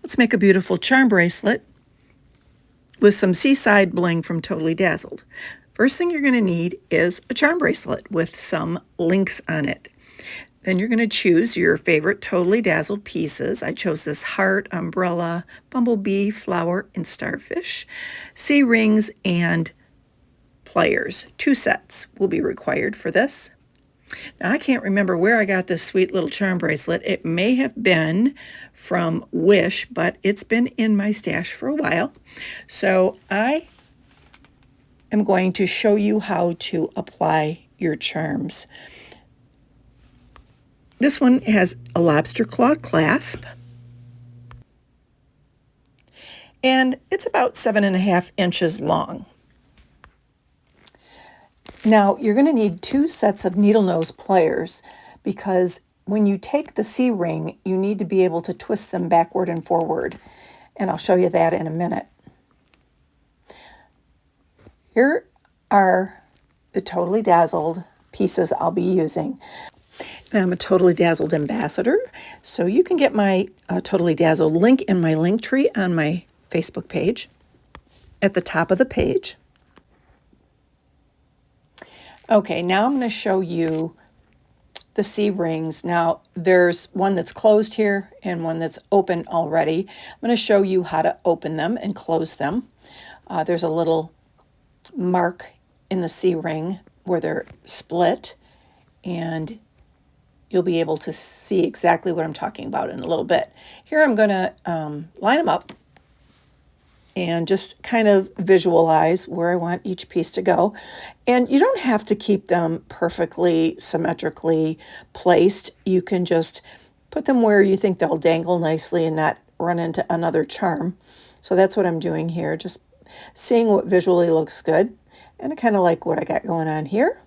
Let's make a beautiful charm bracelet with some seaside bling from Totally Dazzled. First thing you're going to need is a charm bracelet with some links on it. Then you're going to choose your favorite Totally Dazzled pieces. I chose this heart, umbrella, bumblebee, flower, and starfish. C-rings and pliers. 2 sets will be required for this. Now, I can't remember where I got this sweet little charm bracelet. It may have been from Wish, but it's been in my stash for a while. So I am going to show you how to apply your charms. This one has a lobster claw clasp, and it's about 7.5 inches long. Now, you're going to need 2 sets of needle nose pliers because when you take the C-ring, you need to be able to twist them backward and forward, and I'll show you that in a minute. Here are the Totally Dazzled pieces I'll be using. And I'm a Totally Dazzled ambassador, so you can get my Totally Dazzled link in my link tree on my Facebook page at the top of the page. Okay, now I'm going to show you the C-rings. Now, there's one that's closed here and one that's open already. I'm going to show you how to open them and close them. There's a little mark in the C-ring where they're split, and you'll be able to see exactly what I'm talking about in a little bit. Here I'm going to line them up and just kind of visualize where I want each piece to go. And you don't have to keep them perfectly symmetrically placed. You can just put them where you think they'll dangle nicely and not run into another charm. So that's what I'm doing here, just seeing what visually looks good. And I kind of like what I got going on here.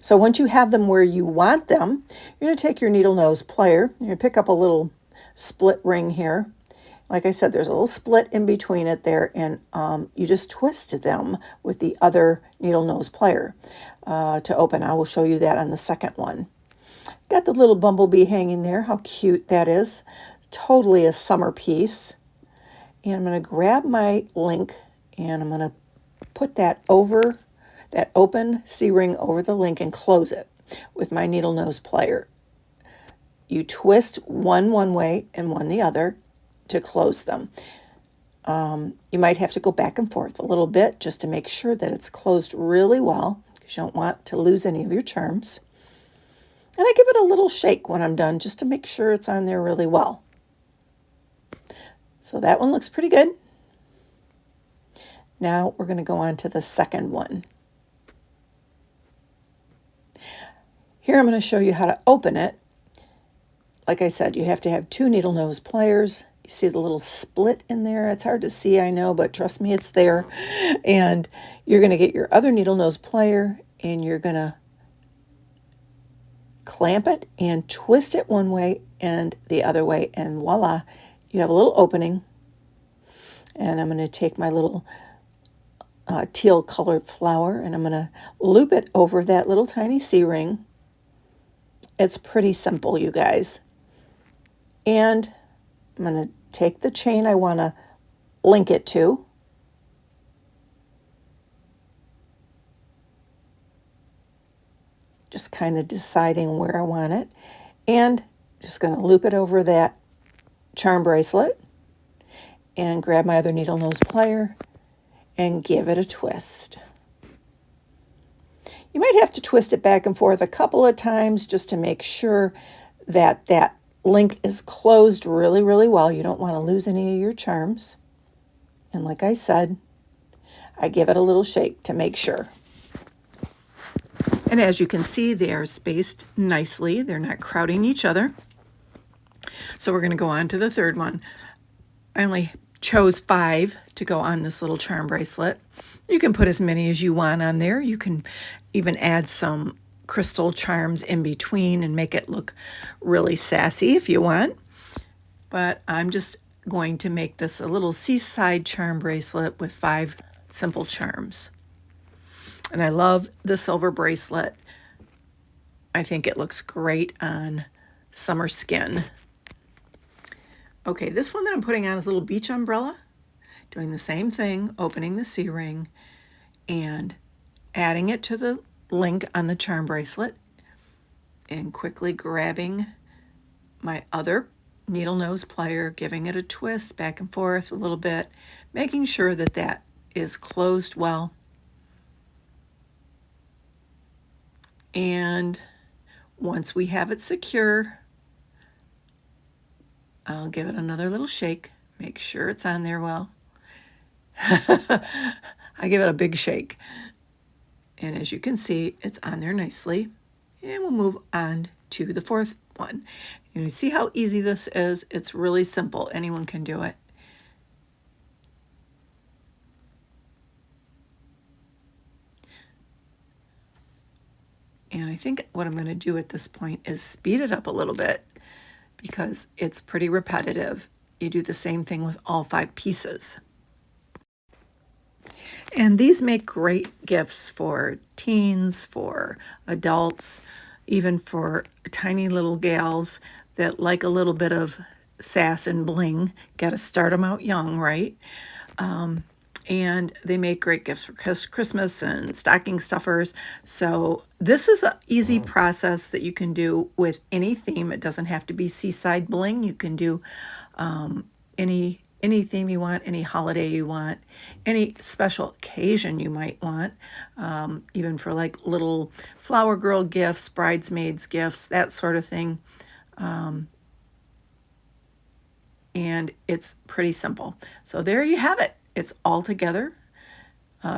So once you have them where you want them, you're going to take your needle nose plier. You're going to pick up a little split ring here. Like I said, there's a little split in between it there, and you just twist them with the other needle nose plier to open. I will show you that on the second one. Got the little bumblebee hanging there. How cute that is. Totally a summer piece. And I'm going to grab my link, and I'm going to put that over, that open C-ring over the link and close it with my needle nose plier. You twist one way and one the other to close them. You might have to go back and forth a little bit just to make sure that it's closed really well, because you don't want to lose any of your charms. And I give it a little shake when I'm done just to make sure it's on there really well. So that one looks pretty good. Now we're going to go on to the second one. Here I'm going to show you how to open it. Like I said, you have to have 2 needle nose pliers. You see the little split in there? It's hard to see, I know, but trust me, it's there. And you're going to get your other needle nose plier, and you're going to clamp it and twist it one way and the other way, and voila, you have a little opening. And I'm going to take my little teal colored flower, and I'm going to loop it over that little tiny C-ring. It's pretty simple, you guys. And I'm going to take the chain I want to link it to. Just kind of deciding where I want it. And just going to loop it over that charm bracelet and grab my other needle nose plier and give it a twist. You might have to twist it back and forth a couple of times just to make sure that that link is closed really, really well. You don't want to lose any of your charms. And like I said, I give it a little shake to make sure. And as you can see, they are spaced nicely. They're not crowding each other. So we're going to go on to the third one. I only chose 5 to go on this little charm bracelet. You can put as many as you want on there. You can even add some crystal charms in between and make it look really sassy if you want. But I'm just going to make this a little seaside charm bracelet with 5 simple charms. And I love the silver bracelet. I think it looks great on summer skin. Okay, this one that I'm putting on is a little beach umbrella. Doing the same thing, opening the C-ring and adding it to the link on the charm bracelet and quickly grabbing my other needle nose plier, giving it a twist back and forth a little bit, making sure that that is closed well. And once we have it secure, I'll give it another little shake, make sure it's on there well. I give it a big shake. And as you can see, it's on there nicely. And we'll move on to the fourth one. And you see how easy this is? It's really simple. Anyone can do it. And I think what I'm going to do at this point is speed it up a little bit because it's pretty repetitive. You do the same thing with all 5 pieces. And these make great gifts for teens, for adults, even for tiny little gals that like a little bit of sass and bling. Got to start them out young, right? And they make great gifts for Christmas and stocking stuffers. So this is an easy process that you can do with any theme. It doesn't have to be seaside bling. You can do any theme you want, any holiday you want, any special occasion you might want, even for like little flower girl gifts, bridesmaids gifts, that sort of thing. And it's pretty simple. So there you have it. It's all together.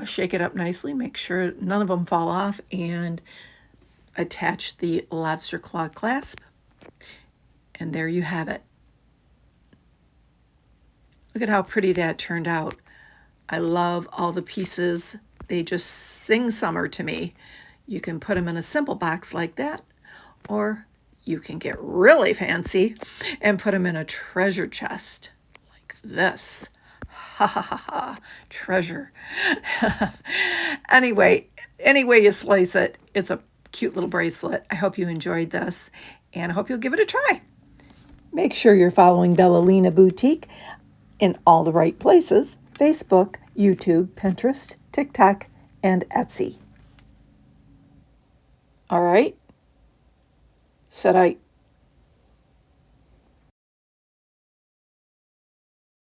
Shake it up nicely, make sure none of them fall off, and attach the lobster claw clasp. And there you have it. Look at how pretty that turned out. I love all the pieces. They just sing summer to me. You can put them in a simple box like that, or you can get really fancy and put them in a treasure chest like this. Ha ha ha ha, treasure. Anyway, any way you slice it, it's a cute little bracelet. I hope you enjoyed this, and I hope you'll give it a try. Make sure you're following Bellalina Boutique in all the right places: Facebook, YouTube, Pinterest, TikTok, and Etsy. All right? Said I